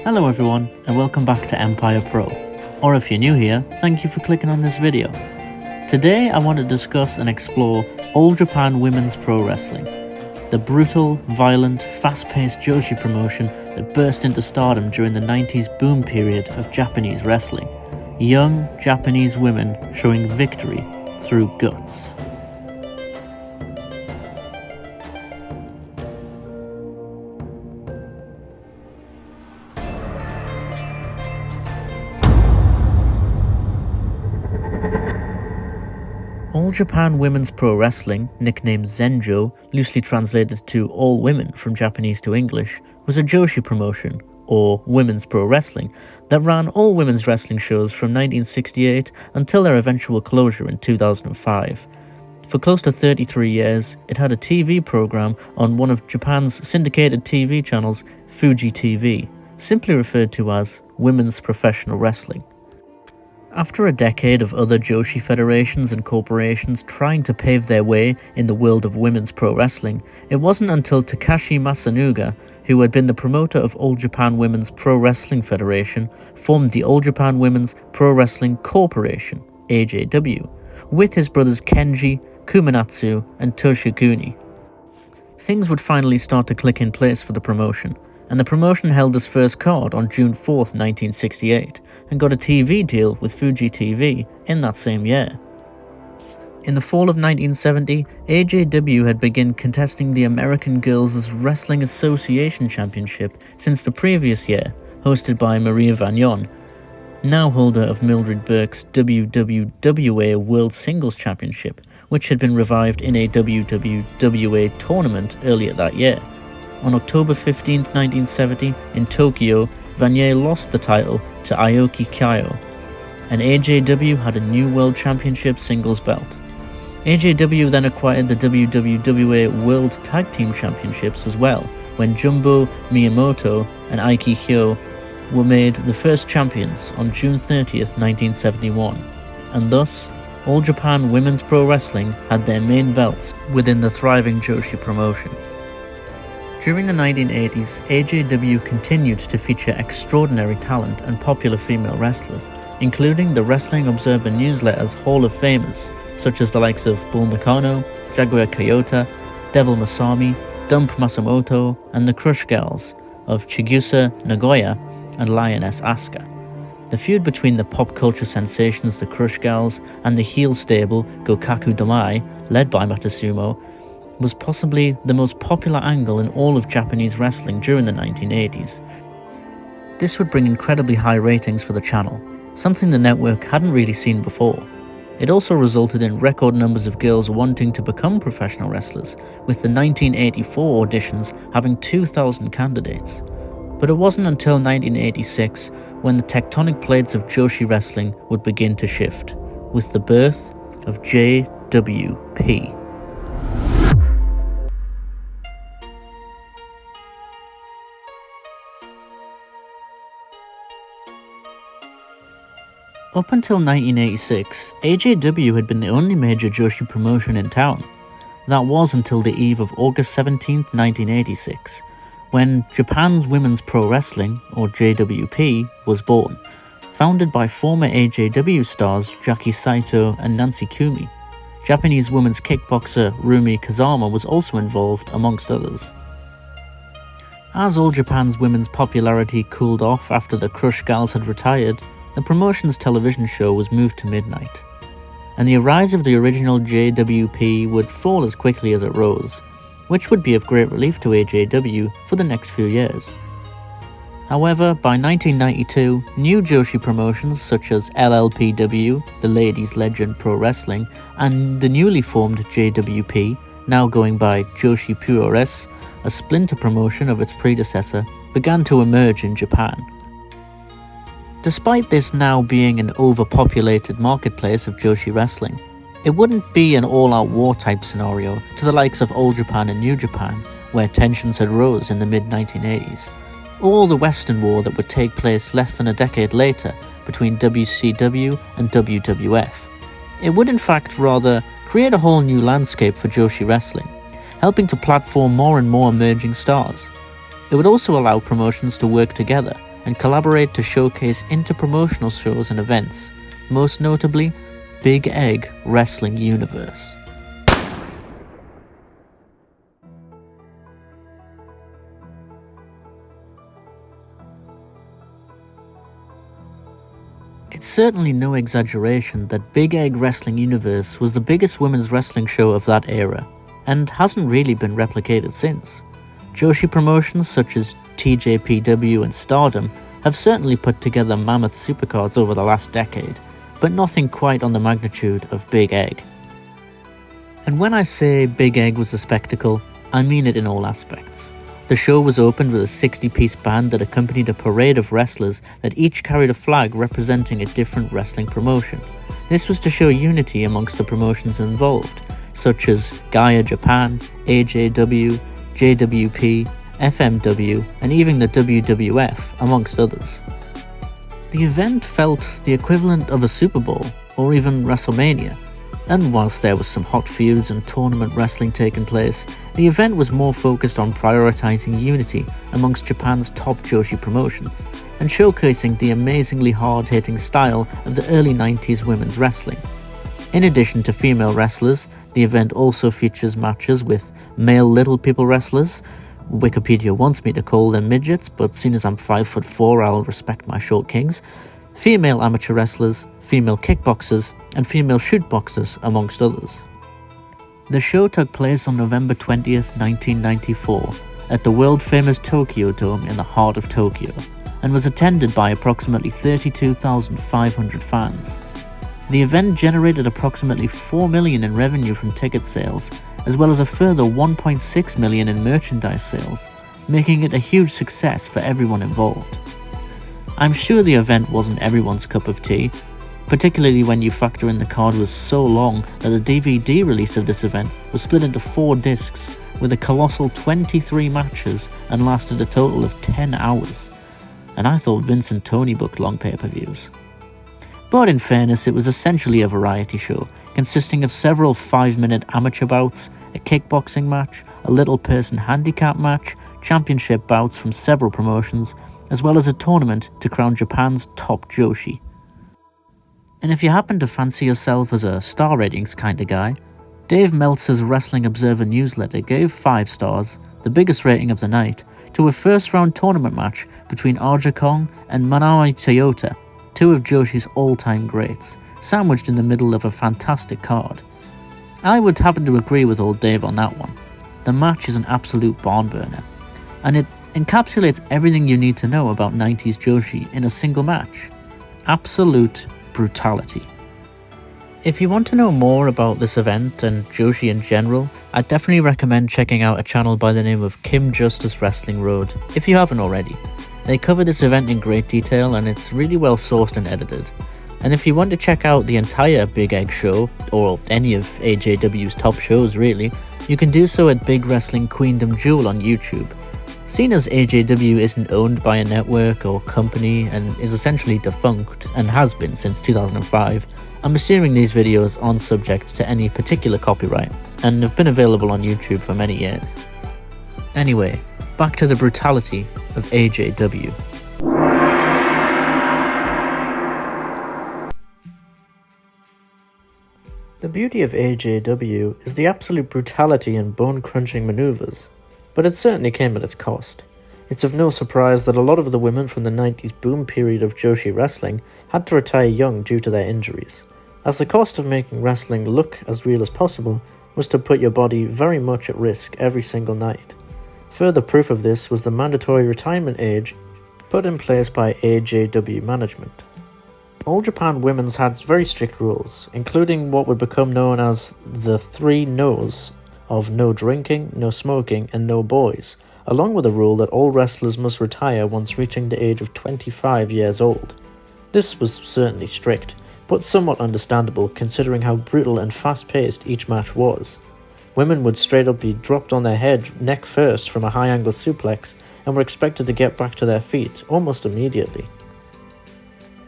Hello everyone, and welcome back to EMPIREPRO. Or if you're new here, thank you for clicking on this video. Today I want to discuss and explore All Japan Women's Pro Wrestling, the brutal, violent, fast-paced Joshi promotion that burst into stardom during the 90s boom period of Japanese wrestling. Young Japanese women showing victory through guts. All Japan Women's Pro Wrestling, nicknamed Zenjo, loosely translated to All Women from Japanese to English, was a Joshi promotion, or Women's Pro Wrestling, that ran all women's wrestling shows from 1968 until their eventual closure in 2005. For close to 33 years, it had a TV program on one of Japan's syndicated TV channels, Fuji TV, simply referred to as Women's Professional Wrestling. After a decade of other Joshi federations and corporations trying to pave their way in the world of women's pro wrestling, it wasn't until Takashi Matsunaga, who had been the promoter of All Japan Women's Pro Wrestling Federation, formed the All Japan Women's Pro Wrestling Corporation, AJPW, with his brothers Kenji, Kunimatsu and Toshikuni. Things would finally start to click in place for the promotion, and the promotion held its first card on June 4th, 1968, and got a TV deal with Fuji TV in that same year. In the fall of 1970, AJPW had begun contesting the American Girls Wrestling Association Championship since the previous year, hosted by Maria Vagnon, now holder of Mildred Burke's WWWA World Singles Championship, which had been revived in a WWWA tournament earlier that year. On October 15, 1970, in Tokyo, Vanier lost the title to Aoki Kyo, and AJPW had a new World Championship singles belt. AJPW then acquired the WWWA World Tag Team Championships as well, when Jumbo Miyamoto and Aiki Kyo were made the first champions on June 30th, 1971, and thus, All Japan Women's Pro Wrestling had their main belts within the thriving Joshi promotion. During the 1980s, AJPW continued to feature extraordinary talent and popular female wrestlers, including the Wrestling Observer newsletter's Hall of Famers, such as the likes of Bull Nakano, Jaguar Kayota, Devil Masami, Dump Masamoto, and the Crush Gals of Chigusa Nagoya and Lioness Asuka. The feud between the pop culture sensations the Crush Gals and the heel stable Gokaku Domai, led by Matasumo, was possibly the most popular angle in all of Japanese wrestling during the 1980s. This would bring incredibly high ratings for the channel, something the network hadn't really seen before. It also resulted in record numbers of girls wanting to become professional wrestlers, with the 1984 auditions having 2,000 candidates. But it wasn't until 1986 when the tectonic plates of Joshi wrestling would begin to shift, with the birth of JWP. Up until 1986, AJPW had been the only major Joshi promotion in town. That was until the eve of August 17, 1986, when Japan's Women's Pro Wrestling, or JWP, was born, founded by former AJPW stars Jackie Saito and Nancy Kumi. Japanese women's kickboxer Rumi Kazama was also involved, amongst others. As All Japan's women's popularity cooled off after the Crush Gals had retired, the promotion's television show was moved to midnight, and the rise of the original JWP would fall as quickly as it rose, which would be of great relief to AJPW for the next few years. However, by 1992, new Joshi promotions such as LLPW, the Ladies Legend Pro Wrestling, and the newly formed JWP, now going by Joshi Puroresu, a splinter promotion of its predecessor, began to emerge in Japan. Despite this now being an overpopulated marketplace of Joshi wrestling, it wouldn't be an all-out war type scenario to the likes of All Japan and New Japan, where tensions had rose in the mid-1980s, or the Western War that would take place less than a decade later between WCW and WWF. It would in fact rather create a whole new landscape for Joshi wrestling, helping to platform more and more emerging stars. It would also allow promotions to work together and collaborate to showcase interpromotional shows and events, most notably Big Egg Wrestling Universe. It's certainly no exaggeration that Big Egg Wrestling Universe was the biggest women's wrestling show of that era, and hasn't really been replicated since. Joshi promotions such as TJPW and Stardom have certainly put together mammoth supercards over the last decade, but nothing quite on the magnitude of Big Egg. And when I say Big Egg was a spectacle, I mean it in all aspects. The show was opened with a 60-piece band that accompanied a parade of wrestlers that each carried a flag representing a different wrestling promotion. This was to show unity amongst the promotions involved, such as Gaia Japan, AJW, JWP, FMW, and even the WWF, amongst others. The event felt the equivalent of a Super Bowl, or even WrestleMania, and whilst there was some hot feuds and tournament wrestling taking place, the event was more focused on prioritizing unity amongst Japan's top Joshi promotions, and showcasing the amazingly hard-hitting style of the early 90s women's wrestling. In addition to female wrestlers, the event also features matches with male little people wrestlers. Wikipedia wants me to call them midgets, but seeing as I'm 5'4", I'll respect my short kings. Female amateur wrestlers, female kickboxers, and female shootboxers, amongst others. The show took place on November 20th, 1994, at the world-famous Tokyo Dome in the heart of Tokyo, and was attended by approximately 32,500 fans. The event generated approximately $4 million in revenue from ticket sales, as well as a further $1.6 million in merchandise sales, making it a huge success for everyone involved. I'm sure the event wasn't everyone's cup of tea, particularly when you factor in the card was so long that the DVD release of this event was split into 4 discs with a colossal 23 matches and lasted a total of 10 hours. And I thought Vince and Tony booked long pay-per-views. But in fairness, it was essentially a variety show, consisting of several 5-minute amateur bouts, a kickboxing match, a little person handicap match, championship bouts from several promotions, as well as a tournament to crown Japan's top Joshi. And if you happen to fancy yourself as a star ratings kind of guy, Dave Meltzer's Wrestling Observer newsletter gave 5 stars, the biggest rating of the night, to a first-round tournament match between Aja Kong and Manaoi Toyota, 2 of Joshi's all-time greats, sandwiched in the middle of a fantastic card. I would happen to agree with old Dave on that one. The match is an absolute barn burner, and it encapsulates everything you need to know about 90s Joshi in a single match. Absolute brutality. If you want to know more about this event and Joshi in general, I'd definitely recommend checking out a channel by the name of Kim Justice Wrestling Road, if you haven't already. They cover this event in great detail and it's really well sourced and edited. And if you want to check out the entire Big Egg show, or any of AJW's top shows really, you can do so at Big Wrestling Queendom Jewel on YouTube. Seeing as AJW isn't owned by a network or company and is essentially defunct, and has been since 2005, I'm assuming these videos aren't subject to any particular copyright, and have been available on YouTube for many years. Anyway, back to the brutality of AJW. The beauty of AJW is the absolute brutality and bone-crunching maneuvers, but it certainly came at its cost. It's of no surprise that a lot of the women from the 90s boom period of Joshi wrestling had to retire young due to their injuries, as the cost of making wrestling look as real as possible was to put your body very much at risk every single night. Further proof of this was the mandatory retirement age put in place by AJW management. All Japan Women's had very strict rules, including what would become known as the 3 no's of no drinking, no smoking, and no boys, along with a rule that all wrestlers must retire once reaching the age of 25 years old. This was certainly strict, but somewhat understandable considering how brutal and fast-paced each match was. Women would straight up be dropped on their head neck first from a high-angle suplex and were expected to get back to their feet almost immediately.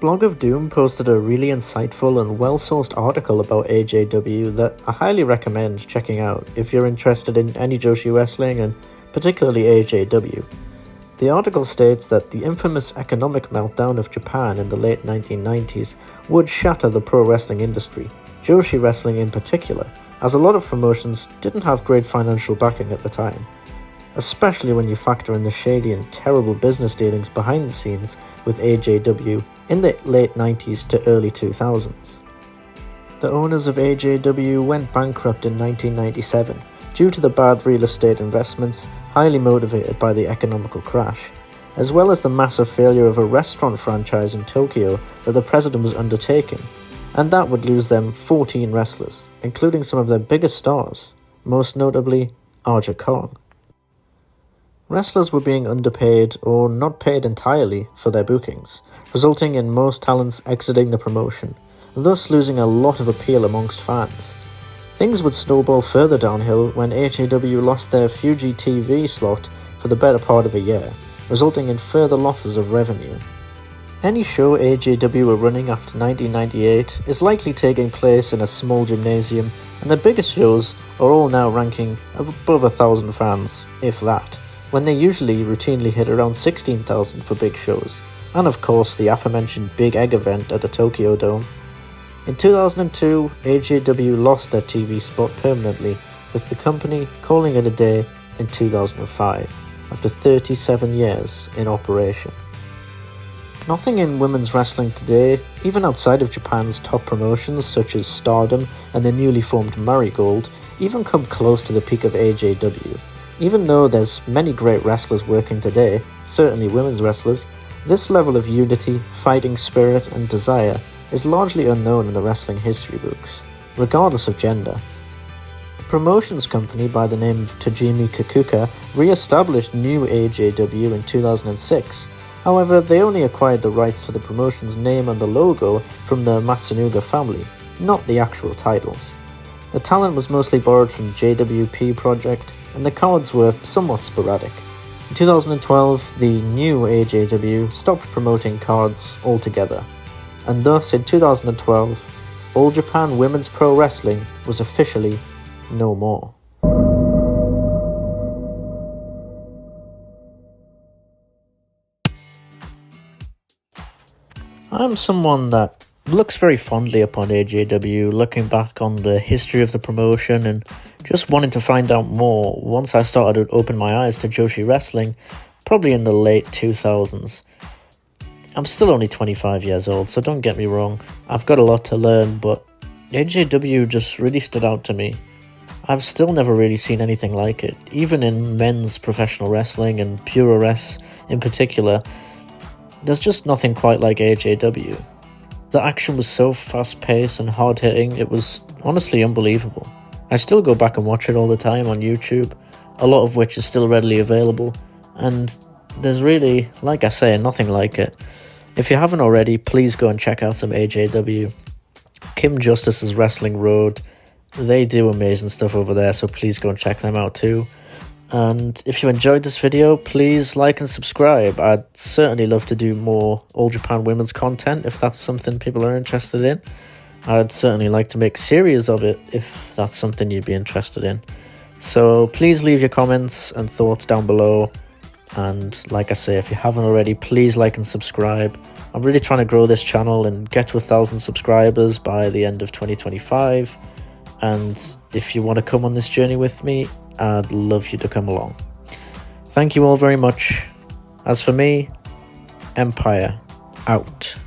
Blog of Doom posted a really insightful and well-sourced article about AJW that I highly recommend checking out if you're interested in any Joshi wrestling and particularly AJW. The article states that the infamous economic meltdown of Japan in the late 1990s would shatter the pro wrestling industry, Joshi wrestling in particular, as a lot of promotions didn't have great financial backing at the time, especially when you factor in the shady and terrible business dealings behind the scenes with AJW in the late 90s to early 2000s. The owners of AJW went bankrupt in 1997 due to the bad real estate investments, highly motivated by the economical crash, as well as the massive failure of a restaurant franchise in Tokyo that the president was undertaking, and that would lose them 14 wrestlers, including some of their biggest stars, most notably Aja Kong. Wrestlers were being underpaid or not paid entirely for their bookings, resulting in most talents exiting the promotion, thus losing a lot of appeal amongst fans. Things would snowball further downhill when AJW lost their Fuji TV slot for the better part of a year, resulting in further losses of revenue. Any show AJW were running after 1998 is likely taking place in a small gymnasium, and the biggest shows are all now ranking above 1,000 fans, if that, when they usually routinely hit around 16,000 for big shows, and of course the aforementioned Big Egg event at the Tokyo Dome. In 2002, AJW lost their TV spot permanently, with the company calling it a day in 2005, after 37 years in operation. Nothing in women's wrestling today, even outside of Japan's top promotions such as Stardom and the newly formed Marigold, even come close to the peak of AJW. Even though there's many great wrestlers working today, certainly women's wrestlers, this level of unity, fighting spirit and desire is largely unknown in the wrestling history books, regardless of gender. A promotions company by the name of Tajimi Kikuka re-established new AJW in 2006. However, they only acquired the rights to the promotion's name and the logo from the Matsunaga family, not the actual titles. The talent was mostly borrowed from JWP Project, and the cards were somewhat sporadic. In 2012, the new AJW stopped promoting cards altogether, and thus in 2012, All Japan Women's Pro Wrestling was officially no more. I'm someone that looks very fondly upon AJW, looking back on the history of the promotion and just wanting to find out more once I started to open my eyes to Joshi wrestling, probably in the late 2000s. I'm still only 25 years old, so don't get me wrong, I've got a lot to learn, but AJW just really stood out to me. I've still never really seen anything like it, even in men's professional wrestling and Puroresu in particular. There's just nothing quite like AJW. The action was so fast-paced and hard-hitting, it was honestly unbelievable. I still go back and watch it all the time on YouTube, a lot of which is still readily available, and there's really, like I say, nothing like it. If you haven't already, please go and check out some AJW. Kim Justice's Wrestling Road, they do amazing stuff over there, so please go and check them out too. And if you enjoyed this video, please like and subscribe. I'd certainly love to do more All Japan women's content if that's something people are interested in. I'd certainly like to make a series of it if that's something you'd be interested in. So please leave your comments and thoughts down below. And like I say, if you haven't already, please like and subscribe. I'm really trying to grow this channel and get to 1,000 subscribers by the end of 2025. And if you want to come on this journey with me, I'd love you to come along. Thank you all very much. As for me, Empire out.